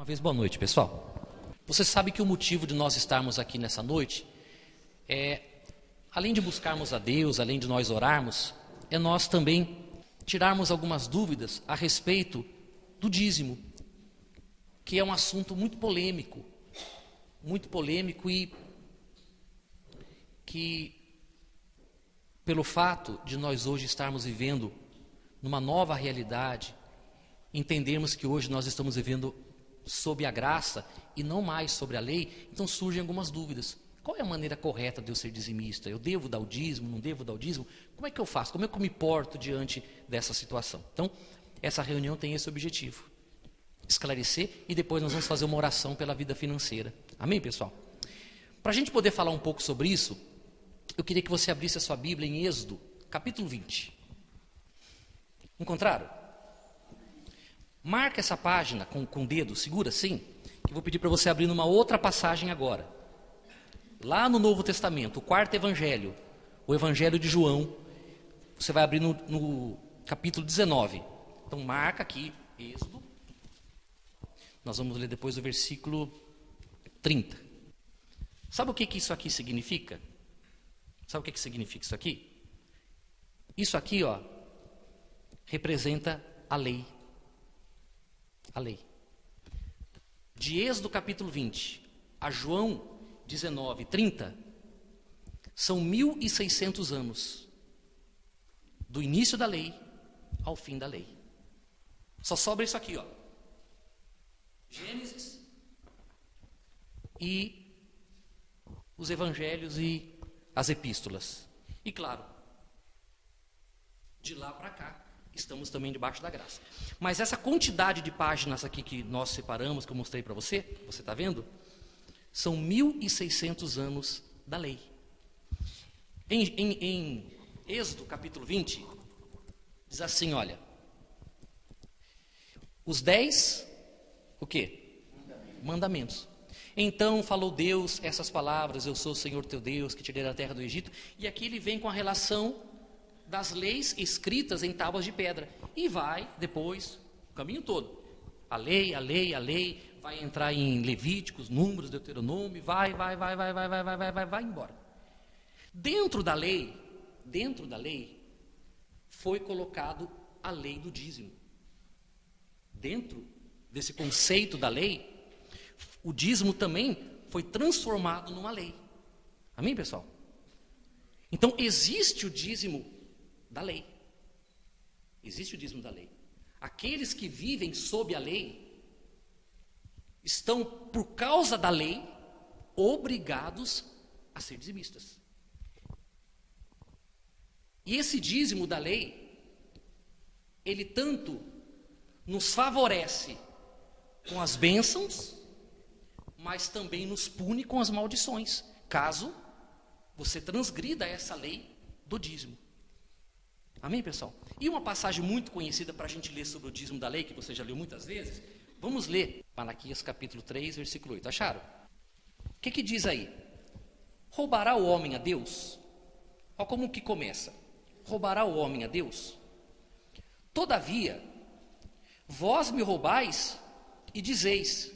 vez boa noite, pessoal. Você sabe que o motivo de nós estarmos aqui nessa noite é, além de buscarmos a Deus, além de nós orarmos, é nós também tirarmos algumas dúvidas a respeito do dízimo, que é um assunto muito polêmico e que, pelo fato de nós hoje estarmos vivendo numa nova realidade, entendermos que hoje nós estamos vivendo sob a graça e não mais sobre a lei, então surgem algumas dúvidas. Qual é a maneira correta de eu ser dizimista? Eu devo dar o dízimo, não devo dar o dízimo? Como é que eu faço? Como é que eu me porto diante dessa situação? Então, essa reunião tem esse objetivo: esclarecer, e depois nós vamos fazer uma oração pela vida financeira. Amém, pessoal? Para a gente poder falar um pouco sobre isso, eu queria que você abrisse a sua Bíblia em Êxodo, capítulo 20. Encontraram? Marca essa página com o dedo, segura assim, que eu vou pedir para você abrir numa outra passagem agora. Lá no Novo Testamento, o quarto evangelho, o evangelho de João, você vai abrir no capítulo 19. Então marca aqui, Êxodo. Nós vamos ler depois o versículo 30. Sabe o que isso aqui significa? Sabe o que significa isso aqui? Isso aqui, ó, representa a lei. A lei. De Êxodo capítulo 20 a João 19, 30, são 1.600 anos, do início da lei ao fim da lei. Só sobra isso aqui, ó. Gênesis e os evangelhos e as epístolas. E claro, de lá para cá, estamos também debaixo da graça. Mas essa quantidade de páginas aqui que nós separamos, que eu mostrei para você está vendo? São 1.600 anos da lei. Em Êxodo capítulo 20, diz assim, olha: os 10, o quê? Mandamentos. Então falou Deus essas palavras: eu sou o Senhor teu Deus, que te tirei da terra do Egito. E aqui ele vem com a relação das leis escritas em tábuas de pedra. E vai, depois, o caminho todo. A lei, vai entrar em Levíticos, Números, Deuteronômio, vai embora. Dentro da lei, foi colocado a lei do dízimo. Dentro desse conceito da lei, o dízimo também foi transformado numa lei. Amém, pessoal? Então, existe o dízimo da lei. Existe o dízimo da lei. Aqueles que vivem sob a lei estão, por causa da lei, obrigados a ser dizimistas. E esse dízimo da lei, ele tanto nos favorece com as bênçãos, mas também nos pune com as maldições, caso você transgrida essa lei do dízimo. Amém, pessoal? E uma passagem muito conhecida para a gente ler sobre o dízimo da lei, que você já leu muitas vezes, vamos ler Malaquias capítulo 3, versículo 8. Acharam? O que diz aí? Roubará o homem a Deus? Olha como que começa. Roubará o homem a Deus? Todavia, vós me roubais e dizeis,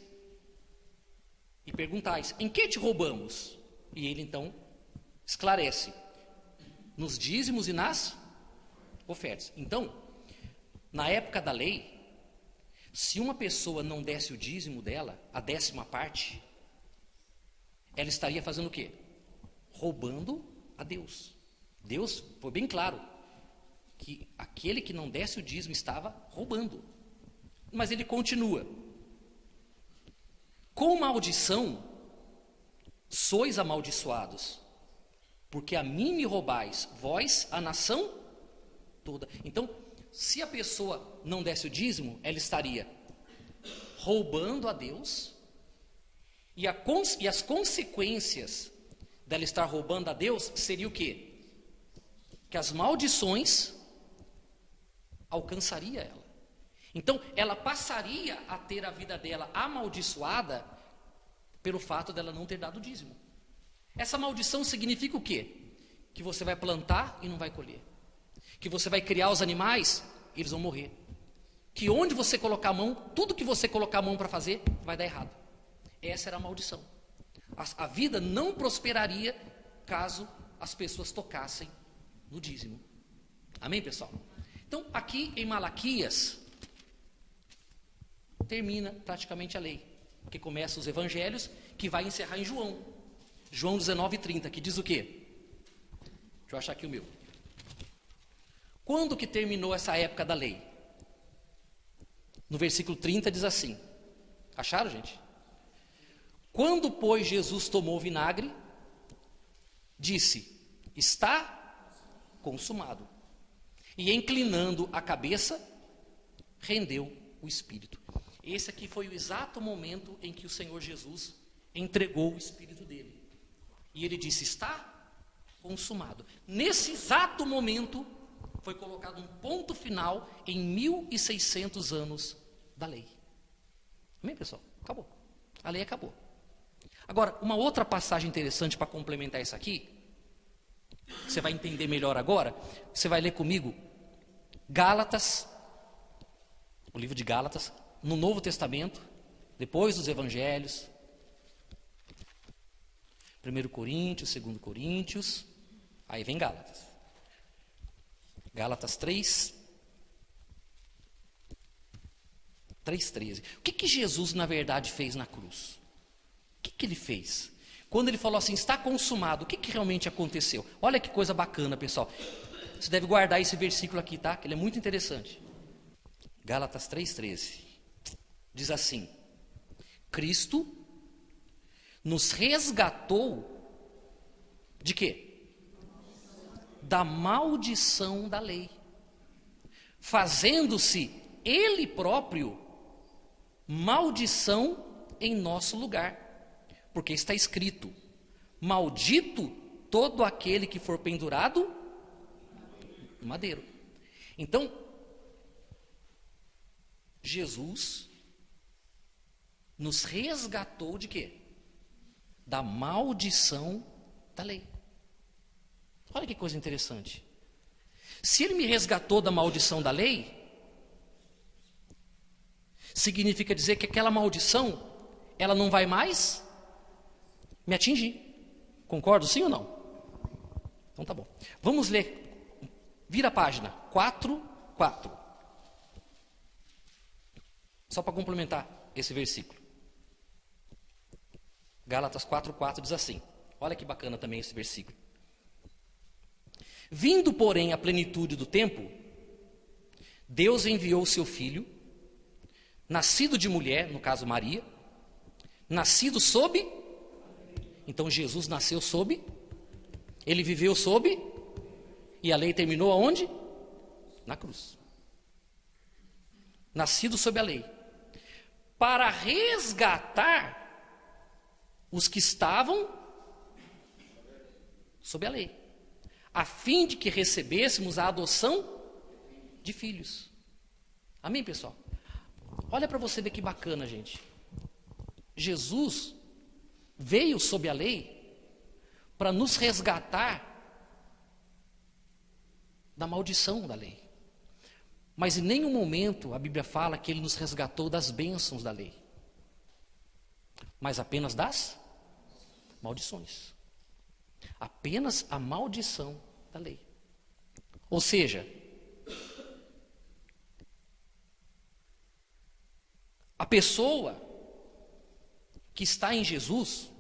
e perguntais, em que te roubamos? E ele então esclarece, nos dízimos e nas ofertas. Então, na época da lei, se uma pessoa não desse o dízimo dela, a 10ª parte, ela estaria fazendo o quê? Roubando a Deus. Deus foi bem claro que aquele que não desse o dízimo estava roubando. Mas ele continua: com maldição sois amaldiçoados, porque a mim me roubais, vós, a nação toda. Então, se a pessoa não desse o dízimo, ela estaria roubando a Deus, e as consequências dela estar roubando a Deus seria o quê? Que as maldições alcançaria ela. Então, ela passaria a ter a vida dela amaldiçoada pelo fato dela não ter dado o dízimo. Essa maldição significa o quê? Que você vai plantar e não vai colher. Que você vai criar os animais e eles vão morrer. que onde você colocar a mão, tudo que você colocar a mão para fazer, vai dar errado. Essa era a maldição. A vida não prosperaria caso as pessoas tocassem no dízimo. Amém, pessoal? Então, aqui em Malaquias, termina praticamente a lei, que começa os evangelhos, que vai encerrar em João. João 19:30, que diz o quê? Deixa eu achar aqui o meu. Quando que terminou essa época da lei? No versículo 30 diz assim. Acharam, gente? Quando, pois, Jesus tomou vinagre, disse, está consumado. E inclinando a cabeça, rendeu o Espírito. Esse aqui foi o exato momento em que o Senhor Jesus entregou o Espírito dele. E ele disse, está consumado. Nesse exato momento, foi colocado um ponto final em 1600 anos da lei. Amém, pessoal? Acabou. A lei acabou. Agora, uma outra passagem interessante para complementar isso aqui, você vai entender melhor agora, você vai ler comigo Gálatas, o livro de Gálatas, no Novo Testamento, depois dos Evangelhos, 1 Coríntios, 2 Coríntios, aí vem Gálatas. Gálatas 3:13. O que Jesus, na verdade, fez na cruz? O que ele fez? Quando ele falou assim, está consumado, o que realmente aconteceu? Olha que coisa bacana, pessoal. Você deve guardar esse versículo aqui, tá? Que ele é muito interessante. Gálatas 3:13. Diz assim, Cristo nos resgatou de quê? Da maldição da lei, fazendo-se Ele próprio maldição em nosso lugar, porque está escrito, maldito todo aquele que for pendurado no madeiro. Então, Jesus nos resgatou de quê? Da maldição da lei. Olha que coisa interessante. Se ele me resgatou da maldição da lei, significa dizer que aquela maldição, ela não vai mais me atingir. Concordo, sim ou não? Então tá bom. Vamos ler. Vira a página. 4:4. Só para complementar esse versículo. Gálatas 4:4 diz assim. Olha que bacana também esse versículo. Vindo, porém, a plenitude do tempo, Deus enviou o seu filho, nascido de mulher, no caso Maria, nascido sob, então Jesus nasceu sob, ele viveu sob, e a lei terminou aonde? Na cruz. Nascido sob a lei, para resgatar os que estavam sob a lei, a fim de que recebêssemos a adoção de filhos. Amém, pessoal? Olha para você ver que bacana, gente. Jesus veio sob a lei para nos resgatar da maldição da lei. Mas em nenhum momento a Bíblia fala que ele nos resgatou das bênçãos da lei, mas apenas das maldições. Apenas a maldição da lei. Ou seja, a pessoa que está em Jesus,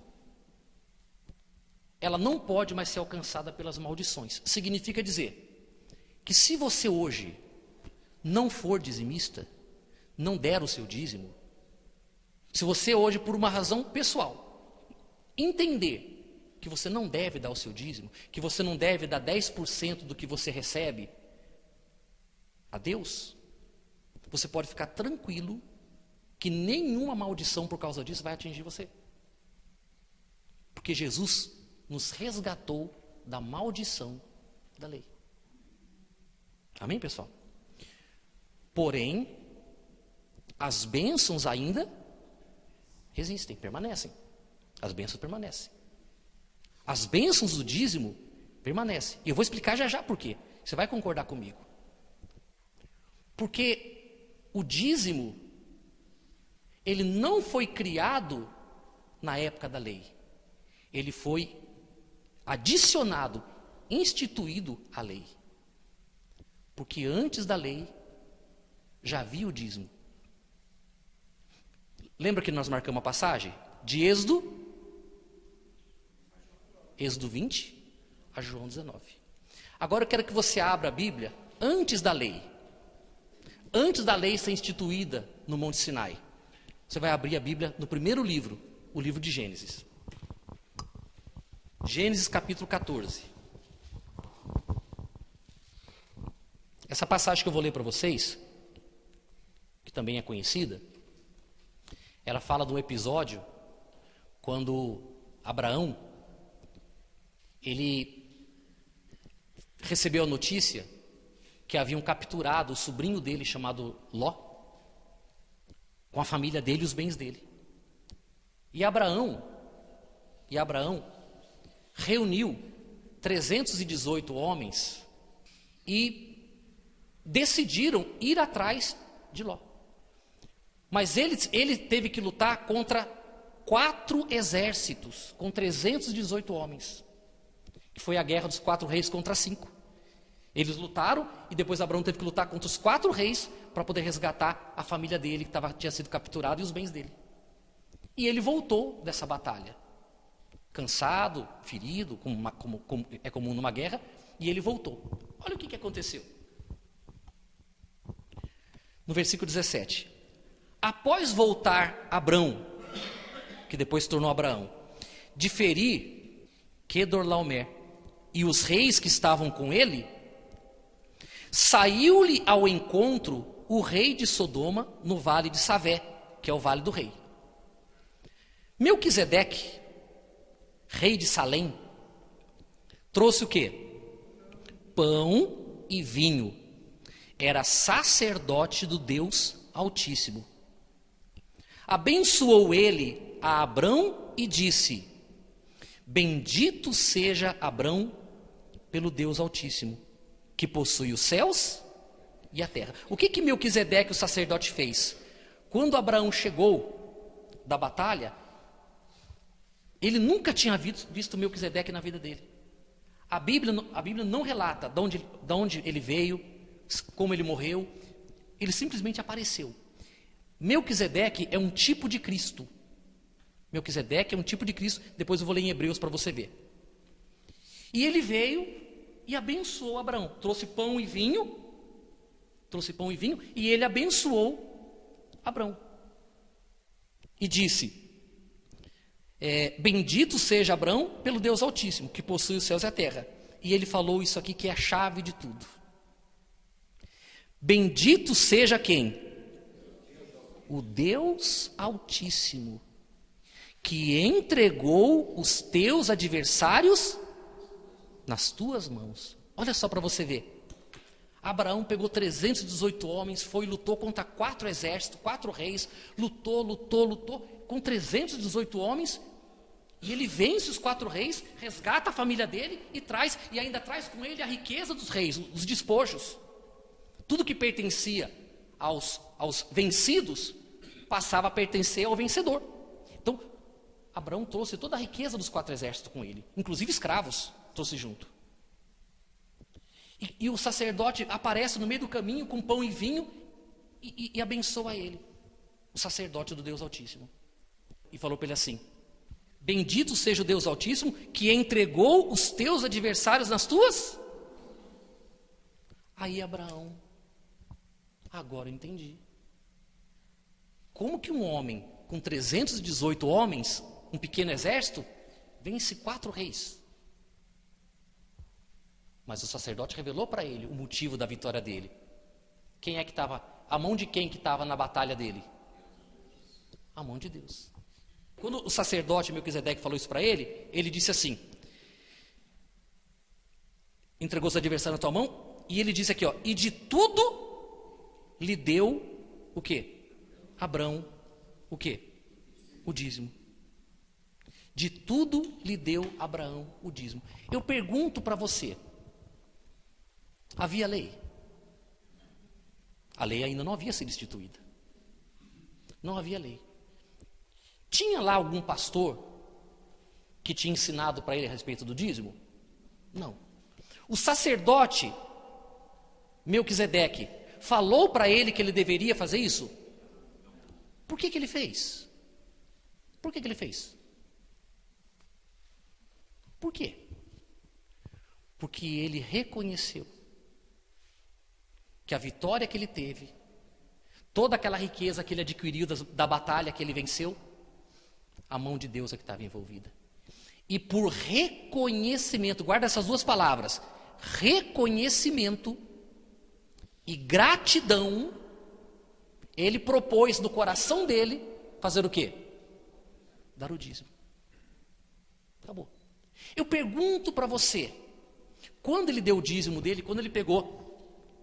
ela não pode mais ser alcançada pelas maldições. Significa dizer que se você hoje não for dizimista, não der o seu dízimo, se você hoje, por uma razão pessoal, entender que você não deve dar o seu dízimo, que você não deve dar 10% do que você recebe a Deus, você pode ficar tranquilo que nenhuma maldição por causa disso vai atingir você. Porque Jesus nos resgatou da maldição da lei. Amém, pessoal? Porém, as bênçãos ainda existem, permanecem. As bênçãos permanecem. As bênçãos do dízimo permanecem. E eu vou explicar já já por quê. Você vai concordar comigo. Porque o dízimo, ele não foi criado na época da lei. Ele foi adicionado, instituído à lei. Porque antes da lei, já havia o dízimo. Lembra que nós marcamos a passagem? De Êxodo 20 a João 19. Agora eu quero que você abra a Bíblia antes da lei. Antes da lei ser instituída no Monte Sinai. Você vai abrir a Bíblia no primeiro livro, o livro de Gênesis. Gênesis capítulo 14. Essa passagem que eu vou ler para vocês, que também é conhecida, ela fala de um episódio quando Abraão, ele recebeu a notícia que haviam capturado o sobrinho dele chamado Ló, com a família dele e os bens dele. E Abraão reuniu 318 homens e decidiram ir atrás de Ló. Mas ele teve que lutar contra 4 exércitos, com 318 homens. Que foi a guerra dos 4 reis contra 5. Eles lutaram e depois Abraão teve que lutar contra os 4 reis para poder resgatar a família dele, que tinha sido capturada, e os bens dele. E ele voltou dessa batalha, cansado, ferido, como é comum numa guerra, e ele voltou. Olha o que aconteceu. No versículo 17. Após voltar Abrão, que depois se tornou Abraão, de ferir Quedorlaomer e os reis que estavam com ele, saiu-lhe ao encontro o rei de Sodoma no vale de Savé, que é o vale do rei. Melquisedeque, rei de Salém, trouxe o quê? Pão e vinho. Era sacerdote do Deus Altíssimo. Abençoou ele a Abrão e disse: bendito seja Abrão pelo Deus Altíssimo, que possui os céus e a terra. O que Melquisedeque, o sacerdote, fez? Quando Abraão chegou da batalha, ele nunca tinha visto Melquisedeque na vida dele. A Bíblia não relata de onde ele veio, como ele morreu. Ele simplesmente apareceu. Melquisedeque é um tipo de Cristo. Melquisedeque é um tipo de Cristo. Depois eu vou ler em Hebreus para você ver. E ele veio e abençoou Abraão. Trouxe pão e vinho. E ele abençoou Abraão. E disse: bendito seja Abraão pelo Deus Altíssimo, que possui os céus e a terra. E ele falou isso aqui que é a chave de tudo. Bendito seja quem? O Deus Altíssimo, que entregou os teus adversários nas tuas mãos. Olha só para você ver. Abraão pegou 318 homens, foi e lutou contra 4 exércitos, 4 reis, lutou, com 318 homens, e ele vence os 4 reis, resgata a família dele e ainda traz com ele a riqueza dos reis, os despojos. Tudo que pertencia aos vencidos passava a pertencer ao vencedor. Então, Abraão trouxe toda a riqueza dos 4 exércitos com ele, inclusive escravos trouxe junto. E o sacerdote aparece no meio do caminho com pão e vinho e abençoa ele, o sacerdote do Deus Altíssimo. E falou para ele assim: bendito seja o Deus Altíssimo, que entregou os teus adversários nas tuas. Aí Abraão, agora eu entendi. Como que um homem com 318 homens, um pequeno exército, vence 4 reis? Mas o sacerdote revelou para ele o motivo da vitória dele. Quem é que estava? A mão de quem que estava na batalha dele? A mão de Deus. Quando o sacerdote Melquisedeque falou isso para ele, ele disse assim: entregou os adversários na tua mão, e ele disse aqui, ó, e de tudo lhe deu o quê? Abrão, o quê? O dízimo. De tudo lhe deu Abraão o dízimo. Eu pergunto para você: havia lei? A lei ainda não havia sido instituída. Não havia lei. Tinha lá algum pastor que tinha ensinado para ele a respeito do dízimo? Não. O sacerdote Melquisedeque falou para ele que ele deveria fazer isso? Por que ele fez? Por que ele fez? Por quê? Porque ele reconheceu que a vitória que ele teve, toda aquela riqueza que ele adquiriu da batalha que ele venceu, a mão de Deus é que estava envolvida. E por reconhecimento, guarda essas duas palavras, reconhecimento e gratidão, ele propôs no coração dele fazer o quê? Dar o dízimo. Acabou. Eu pergunto para você, quando ele deu o dízimo dele, quando ele pegou,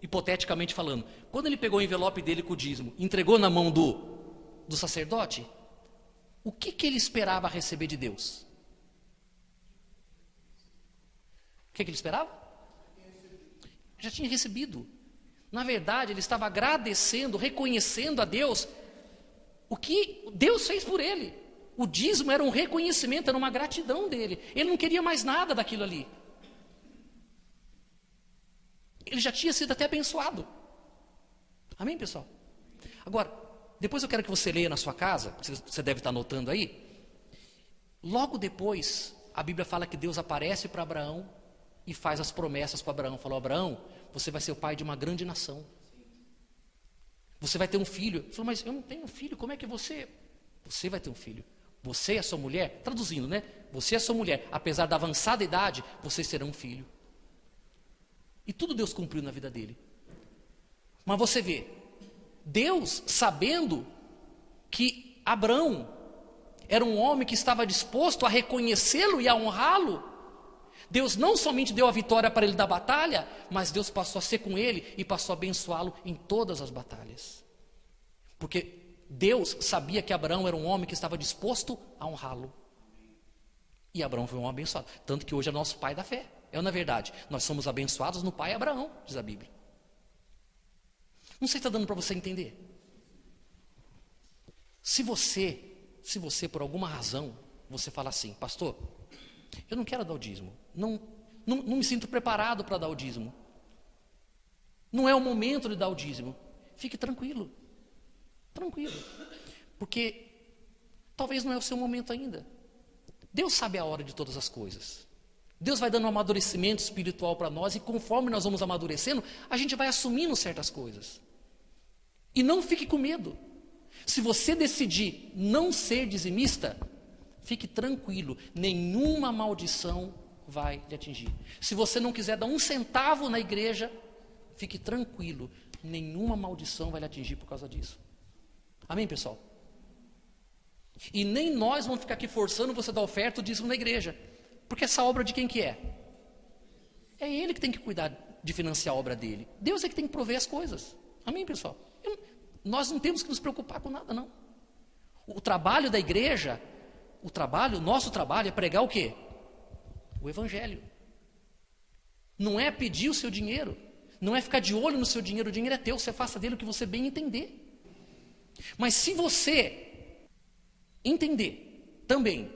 hipoteticamente falando, quando ele pegou o envelope dele com o dízimo, entregou na mão do sacerdote, o que ele esperava receber de Deus? O que ele esperava? Já tinha recebido. Na verdade, ele estava agradecendo, reconhecendo a Deus o que Deus fez por ele. O dízimo era um reconhecimento, era uma gratidão dele. Ele não queria mais nada daquilo ali. Ele já tinha sido até abençoado. Amém, pessoal? Agora, depois eu quero que você leia na sua casa, você deve estar anotando aí. Logo depois, a Bíblia fala que Deus aparece para Abraão e faz as promessas para Abraão. Falou: Abraão, você vai ser o pai de uma grande nação. Você vai ter um filho. Ele falou: mas eu não tenho filho, como é que você vai ter um filho? Você e a sua mulher, traduzindo, né? Você e a sua mulher, apesar da avançada idade, vocês terão um filho. E tudo Deus cumpriu na vida dele. Mas você vê, Deus, sabendo que Abraão era um homem que estava disposto a reconhecê-lo e a honrá-lo, Deus não somente deu a vitória para ele da batalha, mas Deus passou a ser com ele e passou a abençoá-lo em todas as batalhas. Porque Deus sabia que Abraão era um homem que estava disposto a honrá-lo. E Abraão foi um homem abençoado. Tanto que hoje é nosso pai da fé. É na verdade, nós somos abençoados no pai Abraão, diz a Bíblia. Não sei se está dando para você entender. Se você por alguma razão, você fala assim: pastor, eu não quero dar o dízimo, não me sinto preparado para dar o dízimo, não é o momento de dar o dízimo, fique tranquilo, porque talvez não é o seu momento ainda. Deus sabe a hora de todas as coisas. Deus vai dando um amadurecimento espiritual para nós, e conforme nós vamos amadurecendo, a gente vai assumindo certas coisas. E não fique com medo. Se você decidir não ser dizimista, fique tranquilo, nenhuma maldição vai lhe atingir. Se você não quiser dar um centavo na igreja, fique tranquilo, nenhuma maldição vai lhe atingir por causa disso. Amém, pessoal? E nem nós vamos ficar aqui forçando você a dar oferta ou dízimo na igreja, porque essa obra de quem que é? É Ele que tem que cuidar de financiar a obra dele. Deus é que tem que prover as coisas. Amém, pessoal? Nós não temos que nos preocupar com nada, não. O trabalho da igreja, o nosso trabalho é pregar o quê? O Evangelho. Não é pedir o seu dinheiro, não é ficar de olho no seu dinheiro, o dinheiro é teu, você faça dele o que você bem entender. Mas se você entender também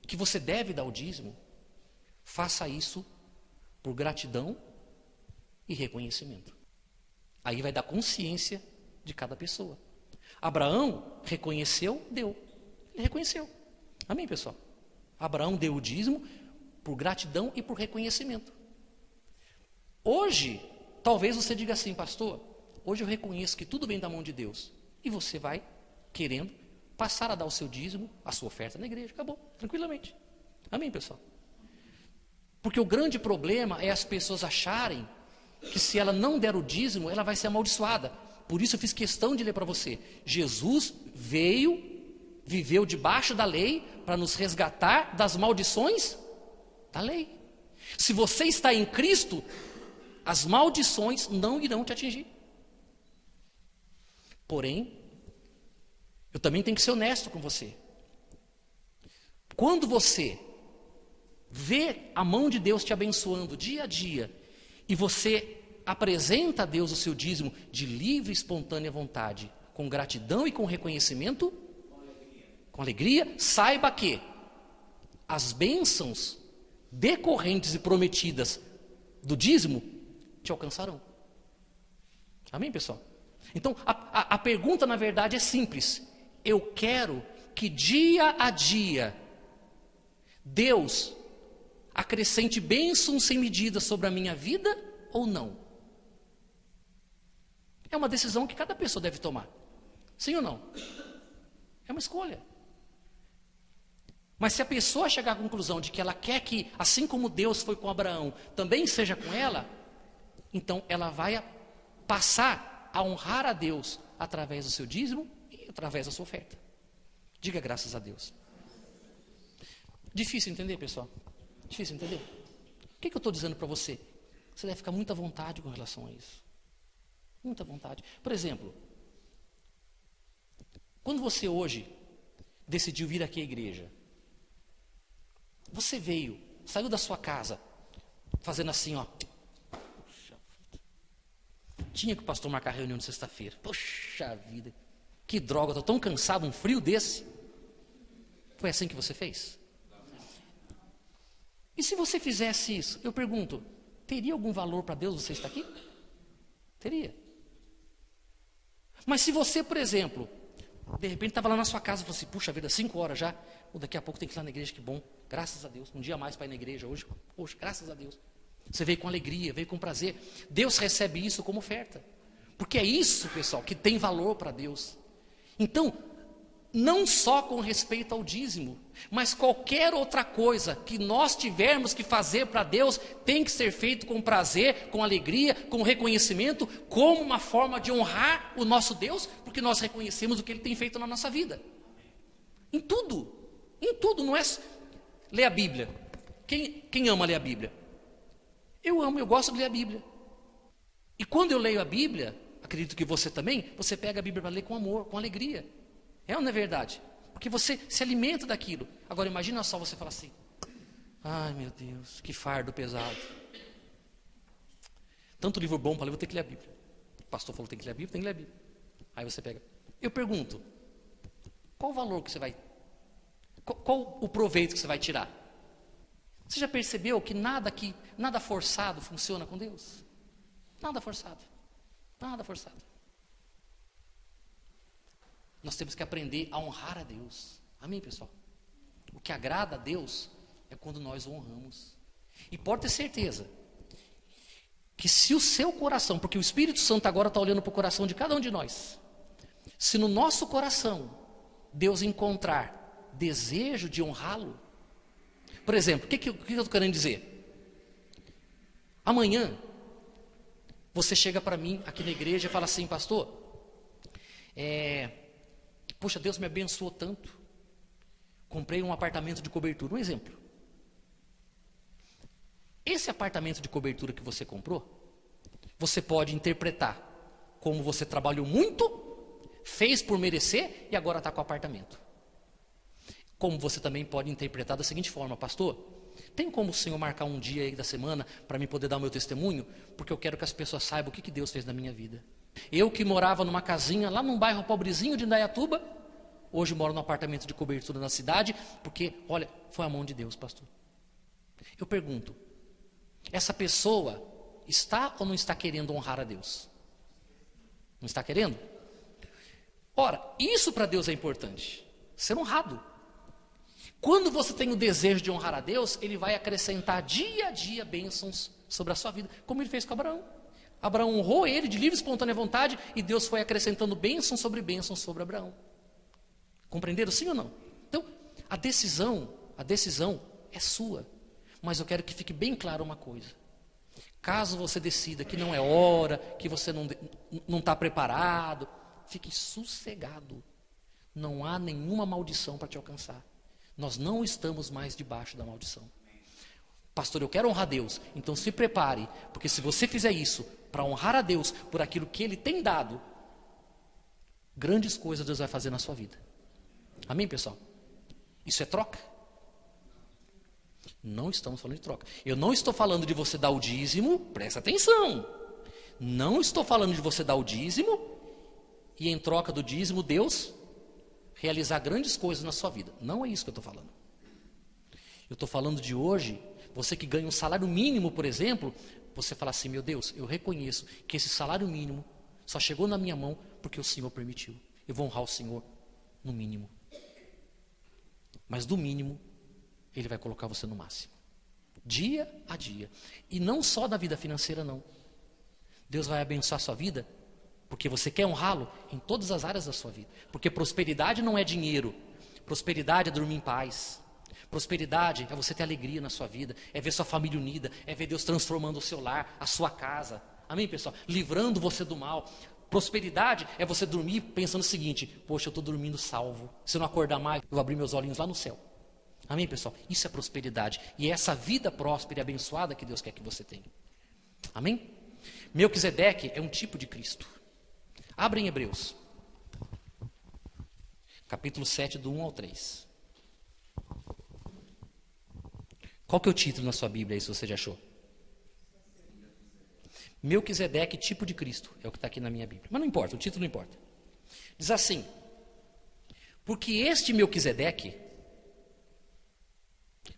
que você deve dar o dízimo, faça isso por gratidão e reconhecimento. Aí vai dar consciência de cada pessoa. Abraão reconheceu, deu. Ele reconheceu. Amém, pessoal? Abraão deu o dízimo por gratidão e por reconhecimento. Hoje, talvez você diga assim: pastor, hoje eu reconheço que tudo vem da mão de Deus. E você vai querendo passar a dar o seu dízimo, a sua oferta na igreja. Acabou, tranquilamente. Amém, pessoal? Porque o grande problema é as pessoas acharem que se ela não der o dízimo, ela vai ser amaldiçoada. Por isso eu fiz questão de ler para você. Jesus veio, viveu debaixo da lei para nos resgatar das maldições da lei. Se você está em Cristo, as maldições não irão te atingir. Porém, eu também tenho que ser honesto com você. Quando você vê a mão de Deus te abençoando dia a dia, e você apresenta a Deus o seu dízimo de livre e espontânea vontade, com gratidão e com reconhecimento, com alegria, saiba que as bênçãos decorrentes e prometidas do dízimo te alcançarão. Amém, pessoal? Então, a pergunta, na verdade, é simples. Eu quero que dia a dia Deus acrescente bênçãos sem medida sobre a minha vida ou não? É uma decisão que cada pessoa deve tomar. Sim ou não? É uma escolha. Mas se a pessoa chegar à conclusão de que ela quer que, assim como Deus foi com Abraão, também seja com ela, então ela vai passar a honrar a Deus através do seu dízimo e através da sua oferta. Diga graças a Deus. Difícil entender, pessoal? Difícil entender? O que eu estou dizendo para você? Você deve ficar muito à vontade com relação a isso. Muita vontade. Por exemplo, quando você hoje decidiu vir aqui à igreja, você veio, saiu da sua casa, fazendo assim, ó. Tinha que o pastor marcar reunião de sexta-feira. Poxa vida, que droga, estou tão cansado, um frio desse. Foi assim que você fez? E se você fizesse isso, eu pergunto, teria algum valor para Deus você estar aqui? Teria. Mas se você, por exemplo, de repente estava lá na sua casa e falou assim, puxa vida, 5 horas já, daqui a pouco tem que ir lá na igreja, que bom, graças a Deus, um dia a mais para ir na igreja hoje, poxa, graças a Deus. Você veio com alegria, veio com prazer. Deus recebe isso como oferta. Porque é isso, pessoal, que tem valor para Deus. Então, não só com respeito ao dízimo, mas qualquer outra coisa que nós tivermos que fazer para Deus, tem que ser feito com prazer, com alegria, com reconhecimento, como uma forma de honrar o nosso Deus, porque nós reconhecemos o que Ele tem feito na nossa vida. Em tudo, não é ler a Bíblia. Quem ama ler a Bíblia? Eu amo, eu gosto de ler a Bíblia. E quando eu leio a Bíblia, acredito que você também, você pega a Bíblia para ler com amor, com alegria. É ou não é verdade? Porque você se alimenta daquilo. Agora imagina só você falar assim, ai meu Deus, que fardo pesado. Tanto livro bom para ler, vou ter que ler a Bíblia. O pastor falou, tem que ler a Bíblia, tem que ler a Bíblia. Aí você pega. Eu pergunto, qual o valor que você vai, qual o proveito que você vai tirar? Você já percebeu que nada forçado funciona com Deus? Nada forçado. Nada forçado. Nós temos que aprender a honrar a Deus. Amém, pessoal? O que agrada a Deus é quando nós o honramos. E pode ter certeza que se o seu coração, porque o Espírito Santo agora está olhando para o coração de cada um de nós, se no nosso coração Deus encontrar desejo de honrá-lo, por exemplo, o que eu estou querendo dizer? Amanhã, você chega para mim aqui na igreja e fala assim, pastor, poxa, Deus me abençoou tanto, comprei um apartamento de cobertura, um exemplo. Esse apartamento de cobertura que você comprou, você pode interpretar como você trabalhou muito, fez por merecer e agora está com o apartamento. Como você também pode interpretar da seguinte forma, pastor, tem como o senhor marcar um dia aí da semana para mim poder dar o meu testemunho? Porque eu quero que as pessoas saibam o que Deus fez na minha vida. Eu que morava numa casinha lá num bairro pobrezinho de Indaiatuba, hoje moro num apartamento de cobertura na cidade, porque, olha, foi a mão de Deus, pastor. Eu pergunto, essa pessoa está ou não está querendo honrar a Deus? Não está querendo? Ora, isso para Deus é importante, ser honrado. Quando você tem o desejo de honrar a Deus, Ele vai acrescentar dia a dia bênçãos sobre a sua vida, como Ele fez com Abraão. Abraão honrou Ele de livre e espontânea vontade, e Deus foi acrescentando bênçãos sobre Abraão. Compreenderam sim ou não? Então, a decisão é sua, mas eu quero que fique bem claro uma coisa. Caso você decida que não é hora, que você não está preparado, fique sossegado. Não há nenhuma maldição para te alcançar. Nós não estamos mais debaixo da maldição. Pastor, eu quero honrar a Deus, então se prepare, porque se você fizer isso para honrar a Deus por aquilo que Ele tem dado, grandes coisas Deus vai fazer na sua vida. Amém, pessoal? Isso é troca? Não estamos falando de troca. Eu não estou falando de você dar o dízimo, presta atenção. Não estou falando de você dar o dízimo e em troca do dízimo Deus realizar grandes coisas na sua vida. Não é isso que eu estou falando. Eu estou falando de hoje, você que ganha um salário mínimo, por exemplo, você fala assim, meu Deus, eu reconheço que esse salário mínimo só chegou na minha mão porque o Senhor permitiu. Eu vou honrar o Senhor no mínimo. Mas do mínimo, Ele vai colocar você no máximo. Dia a dia. E não só da vida financeira, não. Deus vai abençoar a sua vida porque você quer honrá-lo em todas as áreas da sua vida. Porque prosperidade não é dinheiro. Prosperidade é dormir em paz. Prosperidade é você ter alegria na sua vida, é ver sua família unida, é ver Deus transformando o seu lar, a sua casa. Amém, pessoal? Livrando você do mal. Prosperidade é você dormir pensando o seguinte, poxa, eu estou dormindo salvo. Se eu não acordar mais, eu vou abrir meus olhinhos lá no céu. Amém, pessoal? Isso é prosperidade. E é essa vida próspera e abençoada que Deus quer que você tenha. Amém? Melquisedeque é um tipo de Cristo. Abra em Hebreus. Capítulo 7, do 1 ao 3. Qual que é o título na sua Bíblia aí, se você já achou? Melquisedeque, tipo de Cristo. É o que está aqui na minha Bíblia. Mas não importa, o título não importa. Diz assim, porque este Melquisedeque...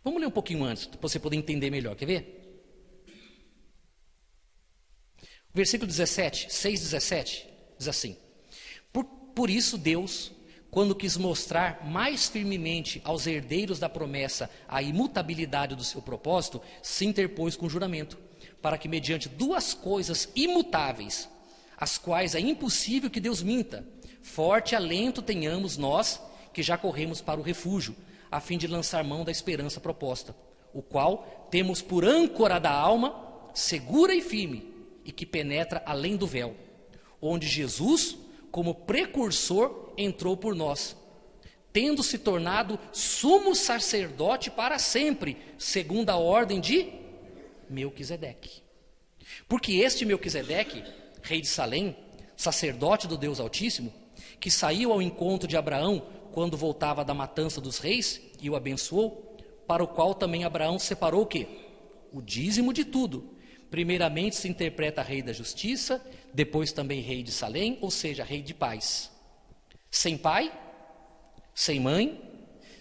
Vamos ler um pouquinho antes, para você poder entender melhor. Quer ver? Versículo 17, 6:17, diz assim, por isso Deus... quando quis mostrar mais firmemente aos herdeiros da promessa a imutabilidade do seu propósito, se interpôs com juramento, para que mediante duas coisas imutáveis, as quais é impossível que Deus minta, forte alento tenhamos nós, que já corremos para o refúgio, a fim de lançar mão da esperança proposta, o qual temos por âncora da alma, segura e firme, e que penetra além do véu, onde Jesus, como precursor, entrou por nós, tendo se tornado sumo sacerdote para sempre, segundo a ordem de Melquisedeque. Porque este Melquisedeque, rei de Salém, sacerdote do Deus Altíssimo, que saiu ao encontro de Abraão quando voltava da matança dos reis e o abençoou, para o qual também Abraão separou o quê? O dízimo de tudo. Primeiramente se interpreta rei da justiça, depois também rei de Salém, ou seja, rei de paz. Sem pai, sem mãe,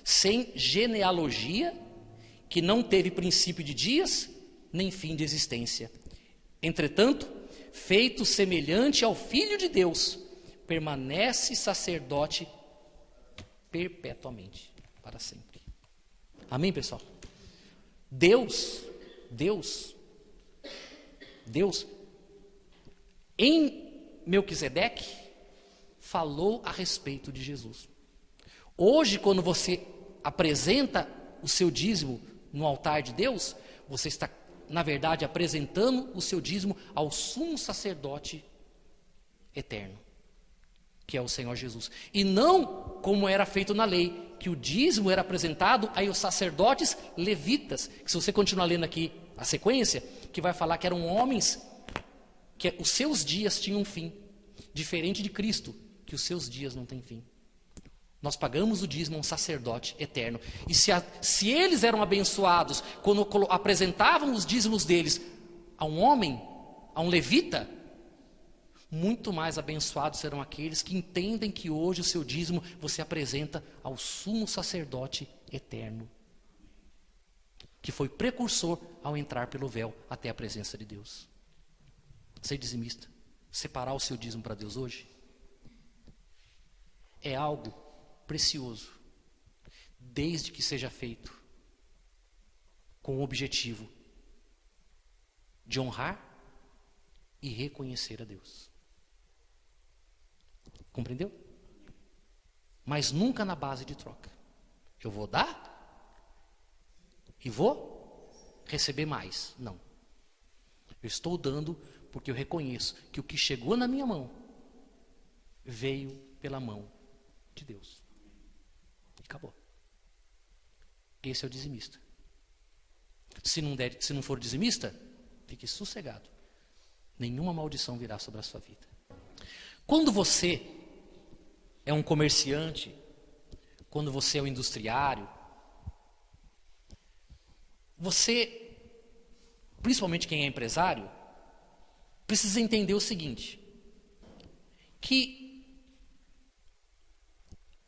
sem genealogia, que não teve princípio de dias, nem fim de existência. Entretanto, feito semelhante ao Filho de Deus, permanece sacerdote perpetuamente, para sempre. Amém, pessoal? Deus, em Melquisedeque, falou a respeito de Jesus. Hoje, quando você apresenta o seu dízimo no altar de Deus, você está, na verdade, apresentando o seu dízimo ao sumo sacerdote eterno, que é o Senhor Jesus. E não como era feito na lei, que o dízimo era apresentado aos sacerdotes levitas, que se você continuar lendo aqui a sequência, que vai falar que eram homens que os seus dias tinham um fim, diferente de Cristo, que os seus dias não têm fim. Nós pagamos o dízimo a um sacerdote eterno. E se eles eram abençoados quando apresentavam os dízimos deles a um homem, a um levita, muito mais abençoados serão aqueles que entendem que hoje o seu dízimo você apresenta ao sumo sacerdote eterno, que foi precursor ao entrar pelo véu até a presença de Deus. Ser dizimista, separar o seu dízimo para Deus hoje, é algo precioso, desde que seja feito com o objetivo de honrar e reconhecer a Deus. Compreendeu? Mas nunca na base de troca. Eu vou dar e vou receber mais. Não. Eu estou dando porque eu reconheço que o que chegou na minha mão veio pela mão de Deus. E acabou. Esse é o dizimista. Se não for dizimista, fique sossegado. Nenhuma maldição virá sobre a sua vida. Quando você é um comerciante, quando você é um industriário, você, principalmente quem é empresário, precisa entender o seguinte, que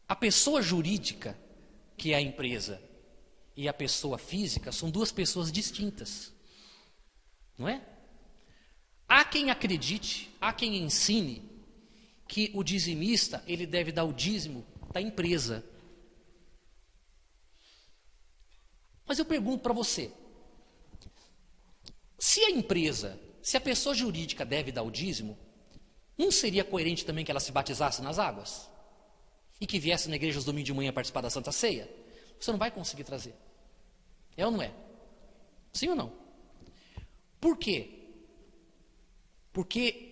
a pessoa jurídica, que é a empresa, e a pessoa física são duas pessoas distintas, não é? Há quem acredite, há quem ensine que o dizimista, ele deve dar o dízimo da empresa. Mas eu pergunto para você, se a empresa, se a pessoa jurídica deve dar o dízimo, não seria coerente também que ela se batizasse nas águas? E que viesse na igreja aos domingos de manhã participar da Santa Ceia? Você não vai conseguir trazer. É ou não é? Sim ou não? Por quê? Porque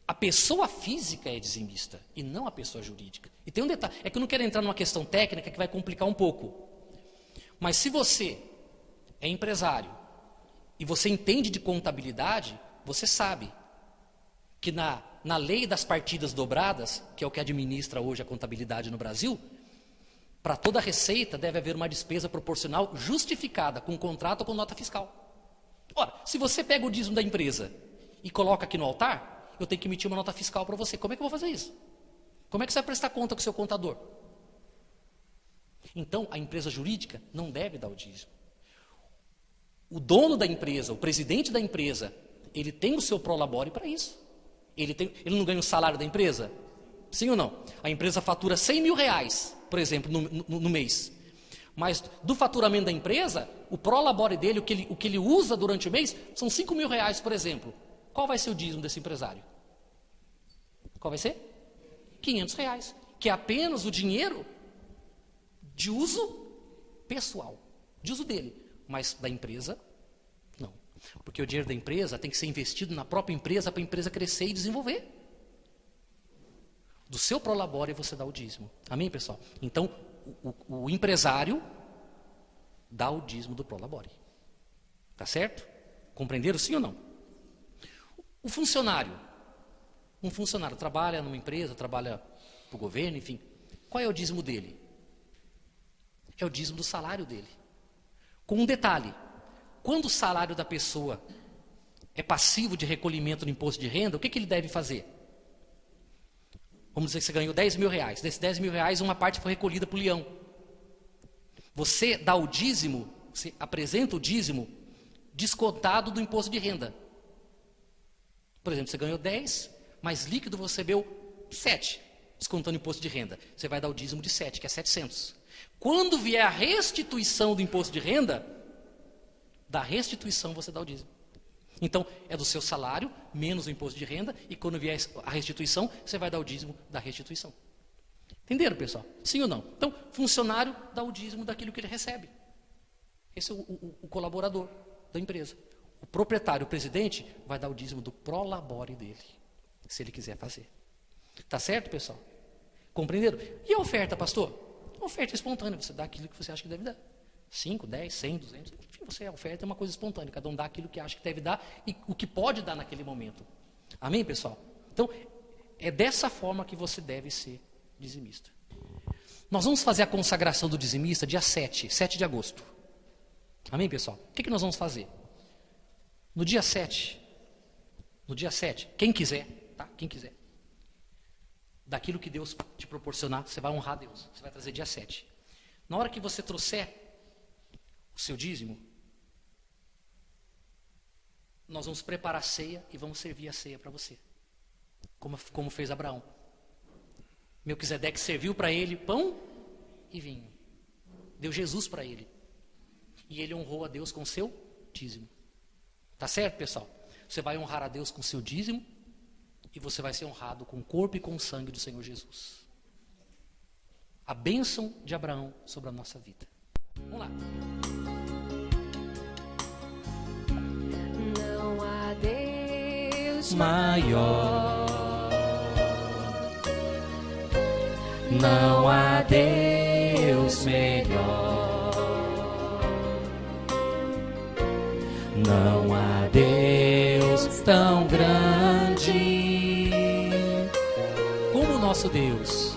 a pessoa física é dizimista e não a pessoa jurídica. E tem um detalhe, é que eu não quero entrar numa questão técnica que vai complicar um pouco. Mas se você é empresário e você entende de contabilidade, você sabe que na lei das partidas dobradas, que é o que administra hoje a contabilidade no Brasil, para toda receita deve haver uma despesa proporcional justificada com contrato ou com nota fiscal. Ora, se você pega o dízimo da empresa e coloca aqui no altar, eu tenho que emitir uma nota fiscal para você. Como é que eu vou fazer isso? Como é que você vai prestar conta com o seu contador? Então, a empresa jurídica não deve dar o dízimo. O dono da empresa, o presidente da empresa, ele tem o seu prolabore para isso. Ele não ganha o salário da empresa? Sim ou não? A empresa fatura 100 mil reais, por exemplo, no mês. Mas do faturamento da empresa, o prolabore dele, o que ele usa durante o mês, são 5 mil reais, por exemplo. Qual vai ser o dízimo desse empresário? Qual vai ser? 500 reais, que é apenas o dinheiro de uso pessoal, de uso dele. Mas da empresa, não. Porque o dinheiro da empresa tem que ser investido na própria empresa para a empresa crescer e desenvolver. Do seu prolabore você dá o dízimo. Amém, pessoal? Então, o empresário dá o dízimo do prolabore. Tá certo? Compreenderam sim ou não? O funcionário. Um funcionário trabalha numa empresa, trabalha para o governo, enfim. Qual é o dízimo dele? É o dízimo do salário dele. Com um detalhe, quando o salário da pessoa é passivo de recolhimento do imposto de renda, o que ele deve fazer? Vamos dizer que você ganhou 10 mil reais. Desses 10 mil reais, uma parte foi recolhida para o leão. Você dá o dízimo, você apresenta o dízimo descontado do imposto de renda. Por exemplo, você ganhou 10, mas líquido você recebeu 7, descontando o imposto de renda. Você vai dar o dízimo de 7, que é 700. Quando vier a restituição do imposto de renda, da restituição você dá o dízimo. Então, é do seu salário, menos o imposto de renda, e quando vier a restituição, você vai dar o dízimo da restituição. Entenderam, pessoal? Sim ou não? Então, funcionário dá o dízimo daquilo que ele recebe. Esse é o colaborador da empresa. O proprietário, o presidente, vai dar o dízimo do prolabore dele, se ele quiser fazer. Tá certo, pessoal? Compreenderam? E a oferta, pastor? A oferta é espontânea, você dá aquilo que você acha que deve dar. 5, 10, 100, 200, enfim, a oferta é uma coisa espontânea, cada um dá aquilo que acha que deve dar e o que pode dar naquele momento. Amém, pessoal? Então, é dessa forma que você deve ser dizimista. Nós vamos fazer a consagração do dizimista dia 7 de agosto. Amém, pessoal? O que nós vamos fazer? No dia 7, quem quiser, tá? Quem quiser, daquilo que Deus te proporcionar, você vai honrar a Deus, você vai trazer dia 7. Na hora que você trouxer o seu dízimo, nós vamos preparar a ceia e vamos servir a ceia para você, como fez Abraão. Melquisedeque serviu para ele pão e vinho, deu Jesus para ele, e ele honrou a Deus com o seu dízimo. Tá certo, pessoal? Você vai honrar a Deus com o seu dízimo e você vai ser honrado com o corpo e com o sangue do Senhor Jesus. A bênção de Abraão sobre a nossa vida. Vamos lá. Não há Deus maior, não há Deus melhor, não há Deus tão grande Como o nosso Deus.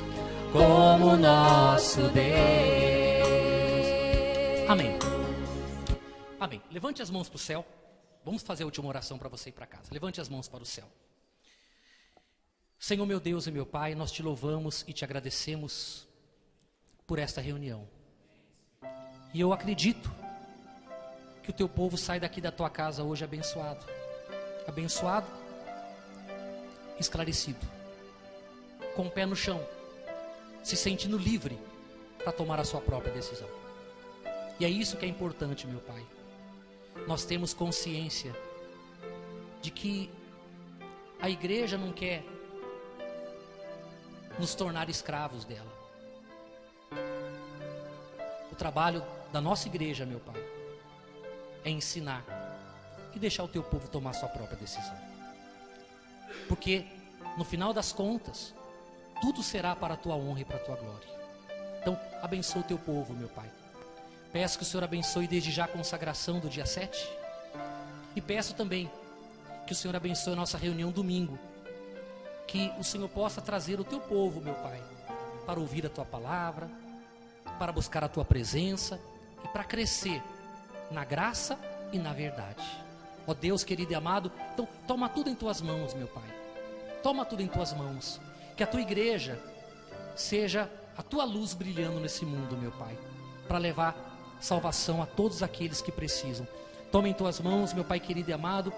como nosso Deus. Amém. Amém. Levante as mãos para o céu. Vamos fazer a última oração para você ir para casa. Levante as mãos para o céu. Senhor meu Deus e meu Pai, nós te louvamos e te agradecemos por esta reunião. E eu acredito que o teu povo sai daqui da tua casa hoje abençoado. Abençoado, esclarecido, com o pé no chão, se sentindo livre para tomar a sua própria decisão. E é isso que é importante, meu Pai. Nós temos consciência de que a igreja não quer nos tornar escravos dela. O trabalho da nossa igreja, meu Pai, é ensinar e deixar o teu povo tomar a sua própria decisão. Porque, no final das contas, tudo será para a tua honra e para a tua glória. Então, abençoa o teu povo, meu Pai. Peço que o Senhor abençoe desde já a consagração do dia 7. E peço também que o Senhor abençoe a nossa reunião domingo. Que o Senhor possa trazer o teu povo, meu Pai, para ouvir a tua palavra, para buscar a tua presença e para crescer na graça e na verdade. Ó Deus querido e amado, então toma tudo em tuas mãos, meu Pai. Toma tudo em tuas mãos. Que a tua igreja seja a tua luz brilhando nesse mundo, meu Pai, para levar salvação a todos aqueles que precisam. Toma em tuas mãos, meu Pai querido e amado,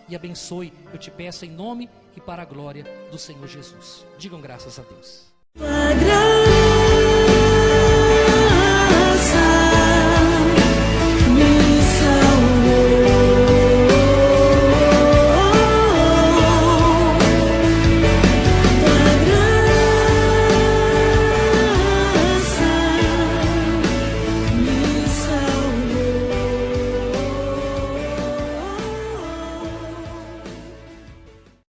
e abençoe, eu te peço em nome e para a glória do Senhor Jesus. Digam graças a Deus.